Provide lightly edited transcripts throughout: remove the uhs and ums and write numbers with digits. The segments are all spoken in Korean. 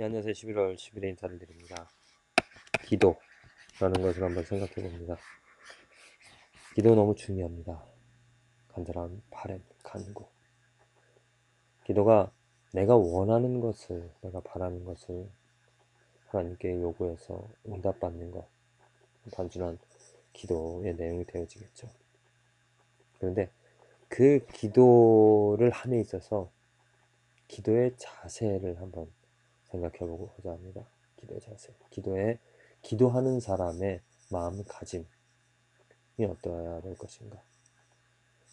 네, 안녕하세요. 11월 10일에 인사를 드립니다. 기도라는 것을 한번 생각해 봅니다. 기도 너무 중요합니다. 간절한 바람, 간구. 기도가 내가 원하는 것을, 내가 바라는 것을 하나님께 요구해서 응답받는 것. 단순한 기도의 내용이 되어지겠죠. 그런데 그 기도를 함에 있어서 기도의 자세를 한번 생각해 보고자 합니다. 기도의 자세. 기도하는 사람의 마음가짐이 어떠해야 될 것인가.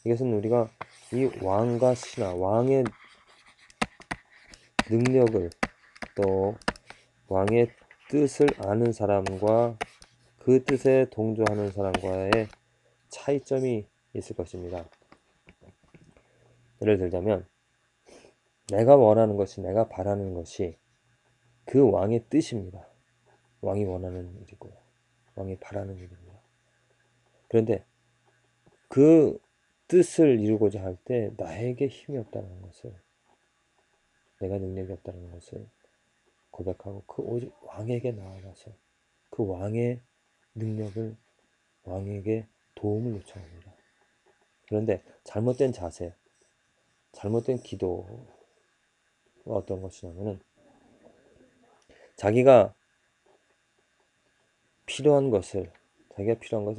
이것은 우리가 이 왕과 신하, 왕의 능력을 또 왕의 뜻을 아는 사람과 그 뜻에 동조하는 사람과의 차이점이 있을 것입니다. 예를 들자면 내가 원하는 것이, 내가 바라는 것이 그 왕의 뜻입니다. 왕이 원하는 일이고 왕이 바라는 일입니다. 그런데 그 뜻을 이루고자 할 때 나에게 힘이 없다는 것을, 내가 능력이 없다는 것을 고백하고 그 오직 왕에게 나아가서 그 왕의 능력을, 왕에게 도움을 요청합니다. 그런데 잘못된 자세, 잘못된 기도가 어떤 것이냐면은 자기가 필요한 것을,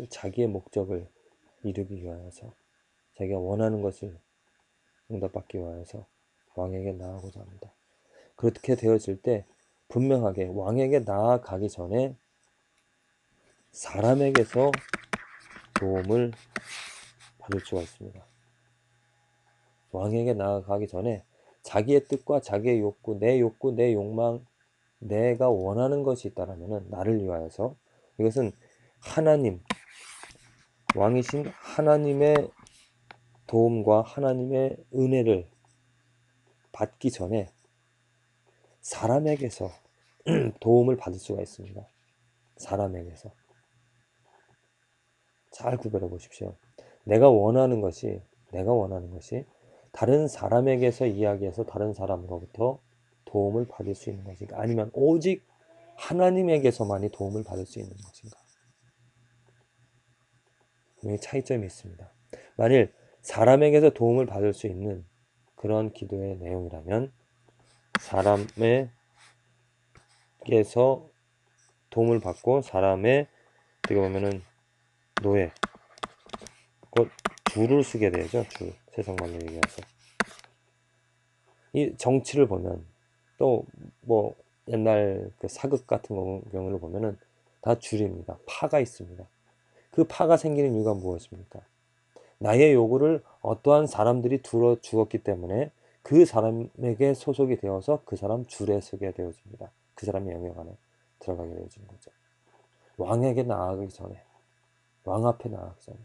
자기의 목적을 이루기 위하여서, 자기가 원하는 것을 응답받기 위하여서 왕에게 나아가고자 합니다. 그렇게 되어질 때 분명하게 왕에게 나아가기 전에 사람에게서 도움을 받을 수가 있습니다. 왕에게 나아가기 전에 자기의 뜻과 자기의 욕구, 내 욕망, 내가 원하는 것이 있다라면 나를 위하여서, 이것은 하나님, 왕이신 하나님의 도움과 하나님의 은혜를 받기 전에 사람에게서 도움을 받을 수가 있습니다. 사람에게서. 잘 구별해 보십시오. 내가 원하는 것이 다른 사람에게서 이야기해서 다른 사람으로부터 도움을 받을 수 있는 것인가, 아니면 오직 하나님에게서만이 도움을 받을 수 있는 것인가. 여기 차이점이 있습니다. 만일 사람에게서 도움을 받을 수 있는 그런 기도의 내용이라면 사람에게서 도움을 받고 사람의, 어떻게 보면은 노예, 곧 줄을 서게 되죠. 줄. 세상말로 얘기해서. 이 정치를 보면 또 뭐 옛날 그 사극 같은 경우를 보면은 다 줄입니다. 파가 있습니다. 그 파가 생기는 이유가 무엇입니까? 나의 요구를 어떠한 사람들이 들어 주었기 때문에 그 사람에게 소속이 되어서 그 사람 줄에 서게 되어집니다. 그 사람의 영역 안에 들어가게 되어지는 거죠. 왕에게 나아가기 전에, 왕 앞에 나아가기 전에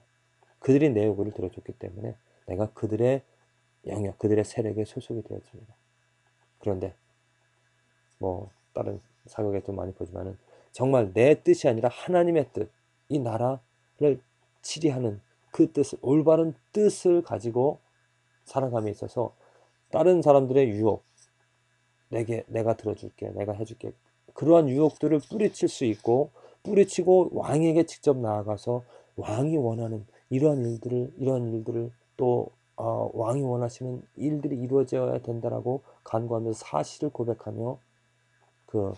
그들이 내 요구를 들어줬기 때문에 내가 그들의 영역, 그들의 세력에 소속이 되어집니다. 그런데 뭐 다른 사극에도 많이 보지만은 정말 내 뜻이 아니라 하나님의 뜻, 이 나라를 치리하는 그 뜻을, 올바른 뜻을 가지고 살아감에 있어서 다른 사람들의 유혹, 내가 들어줄게, 내가 해줄게, 그러한 유혹들을 뿌리칠 수 있고, 뿌리치고 왕에게 직접 나아가서 왕이 원하는 이러한 일들을 또 왕이 원하시는 일들이 이루어져야 된다라고 간구하면서 사실을 고백하며 그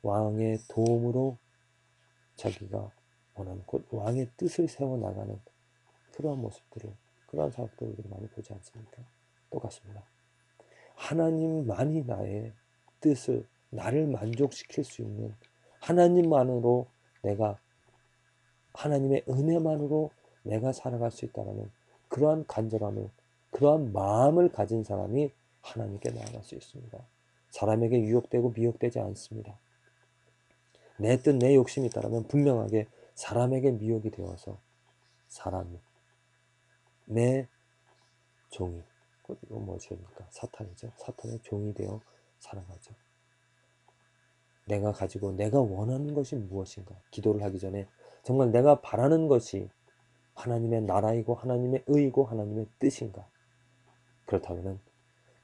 왕의 도움으로 자기가 원하는, 곧 왕의 뜻을 세워나가는 그러한 모습들을, 그러한 사업들을 우리가 많이 보지 않습니까? 똑같습니다. 하나님만이 나의 뜻을, 나를 만족시킬 수 있는, 하나님만으로 내가, 하나님의 은혜만으로 내가 살아갈 수 있다는 그러한 간절함을, 그러한 마음을 가진 사람이 하나님께 나아갈 수 있습니다. 사람에게 유혹되고 미혹되지 않습니다. 내 뜻, 내 욕심이 있다면 분명하게 사람에게 미혹이 되어서 사람이, 내 종이, 이건 무엇입니까? 사탄이죠. 사탄의 종이 되어 살아가죠. 내가 가지고 내가 원하는 것이 무엇인가? 기도를 하기 전에 정말 내가 바라는 것이 하나님의 나라이고 하나님의 의이고 하나님의 뜻인가? 그렇다면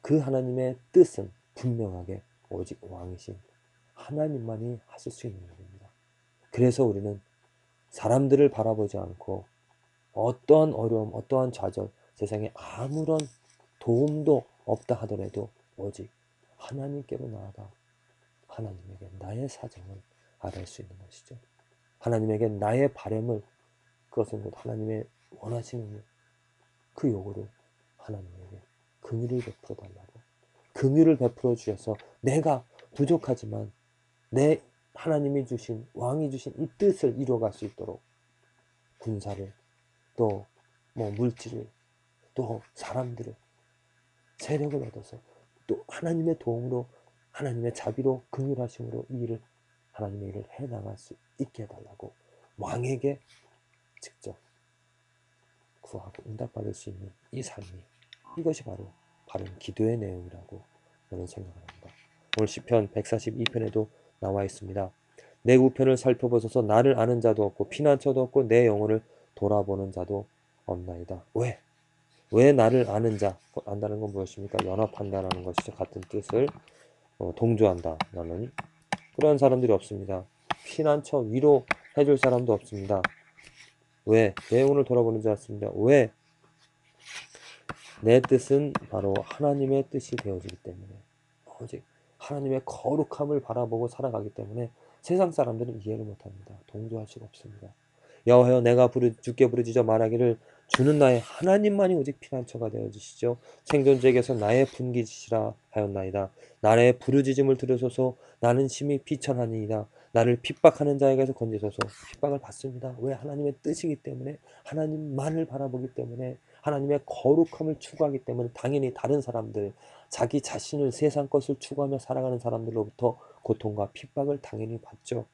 그 하나님의 뜻은 분명하게 오직 왕이신 하나님만이 하실 수 있는 일입니다. 그래서 우리는 사람들을 바라보지 않고 어떠한 어려움, 어떠한 좌절, 세상에 아무런 도움도 없다 하더라도 오직 하나님께로 나아가 하나님에게 나의 사정을 알할 수 있는 것이죠. 하나님에게 나의 바람을, 그것은 곧 하나님의 원하시는 그 요구를 하나님에게 긍휼을 베풀어 달라고, 긍휼을 베풀어 주셔서 내가 부족하지만 내 하나님이 주신, 왕이 주신 이 뜻을 이루어갈 수 있도록 군사를, 또 물질을, 또 사람들을, 세력을 얻어서 또 하나님의 도움으로, 하나님의 자비로, 긍휼하심으로 이 일을, 하나님의 일을 해나갈 수 있게 해달라고 왕에게 직접 구하고 응답받을 수 있는 이 삶이, 이것이 바로 바른 기도의 내용이라고 저는 생각합니다. 오늘 시편 142편에도 나와 있습니다. 내 우편을 살펴보소서. 나를 아는 자도 없고 피난처도 없고 내 영혼을 돌아보는 자도 없나이다. 왜 나를 아는 자, 안다는 건 무엇입니까? 연합한다라는 것이죠. 같은 뜻을 동조한다라는 그런 사람들이 없습니다. 피난처, 위로해줄 사람도 없습니다. 왜? 내 영혼을 돌아보는 자 없습니다. 왜? 내 뜻은 바로 하나님의 뜻이 되어지기 때문에, 오직 하나님의 거룩함을 바라보고 살아가기 때문에 세상 사람들은 이해를 못합니다. 동조할 수가 없습니다. 여호와여, 내가 주께 부르짖어 말하기를 주는 나의 하나님만이 오직 피난처가 되어주시죠. 생존자에게서 나의 분기지시라 하였나이다. 나의 부르짖음을 들으소서. 나는 심히 비천하니이다. 나를 핍박하는 자에게서 건지소서. 핍박을 받습니다. 왜? 하나님의 뜻이기 때문에, 하나님만을 바라보기 때문에, 하나님의 거룩함을 추구하기 때문에 당연히 다른 사람들, 자기 자신을, 세상 것을 추구하며 살아가는 사람들로부터 고통과 핍박을 당연히 받죠.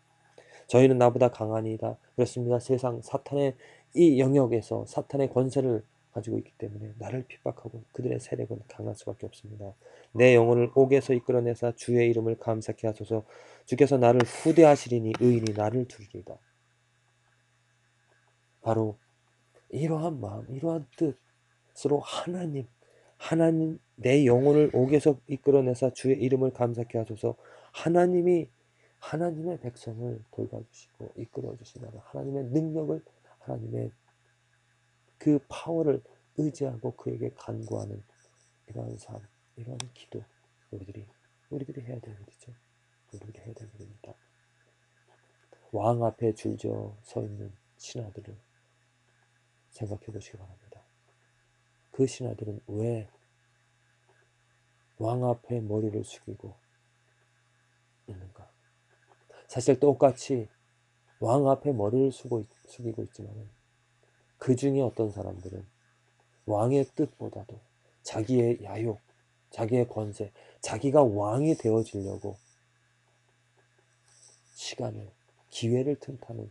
저희는 나보다 강하니이다. 그렇습니다. 세상 사탄의 이 영역에서 사탄의 권세를 가지고 있기 때문에 나를 핍박하고 그들의 세력은 강할 수밖에 없습니다. 내 영혼을 옥에서 이끌어내사 주의 이름을 감사케 하소서. 주께서 나를 후대하시리니 의인이 나를 두리이다. 바로 이러한 마음, 이러한 뜻으로 하나님 내 영혼을 옥에서 이끌어내사 주의 이름을 감사케 하소서. 하나님의 백성을 돌봐주시고 이끌어주시다가 하나님의 능력을, 하나님의 그 파워를 의지하고 그에게 간구하는 이러한 삶, 이러한 기도, 우리들이 해야 될 일이죠. 우리들이 해야 될 일입니다. 왕 앞에 줄지어 서 있는 신하들을 생각해 보시기 바랍니다. 그 신하들은 왜 왕 앞에 머리를 숙이고 있는가? 사실 똑같이 왕 앞에 머리를 숙이고 있지만 그 중에 어떤 사람들은 왕의 뜻보다도 자기의 야욕, 자기의 권세, 자기가 왕이 되어지려고 시간을, 기회를 틈타는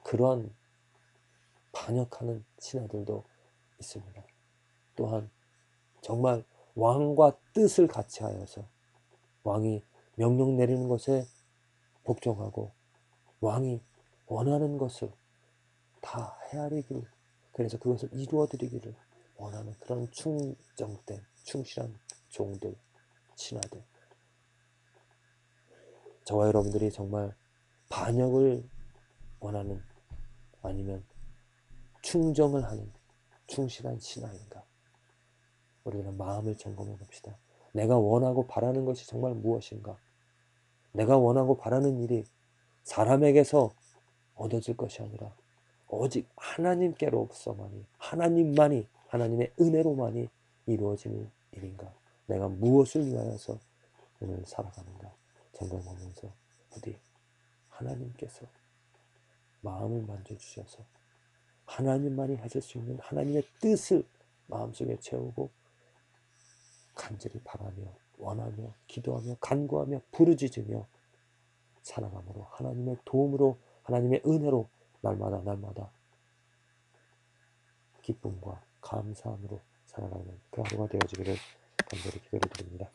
그런 반역하는 신하들도 있습니다. 또한 정말 왕과 뜻을 같이 하여서 왕이 명령 내리는 것에 복종하고 왕이 원하는 것을 다 헤아리기를, 그래서 그것을 이루어드리기를 원하는 그런 충정된 충실한 종들, 신하들. 저와 여러분들이 정말 반역을 원하는, 아니면 충정을 하는 충실한 신하인가? 우리는 마음을 점검해 봅시다. 내가 원하고 바라는 것이 정말 무엇인가? 내가 원하고 바라는 일이 사람에게서 얻어질 것이 아니라 오직 하나님께로서만이, 하나님만이, 하나님의 은혜로만이 이루어지는 일인가? 내가 무엇을 위하여서 오늘 살아가는가 점검하면서 부디 하나님께서 마음을 만져주셔서 하나님만이 하실 수 있는 하나님의 뜻을 마음속에 채우고 간절히 바라며 원하며 기도하며 간구하며 부르짖으며 살아감으로 하나님의 도움으로, 하나님의 은혜로 날마다 기쁨과 감사함으로 살아가는 그 하루가 되어지기를 간절히 기도를 드립니다.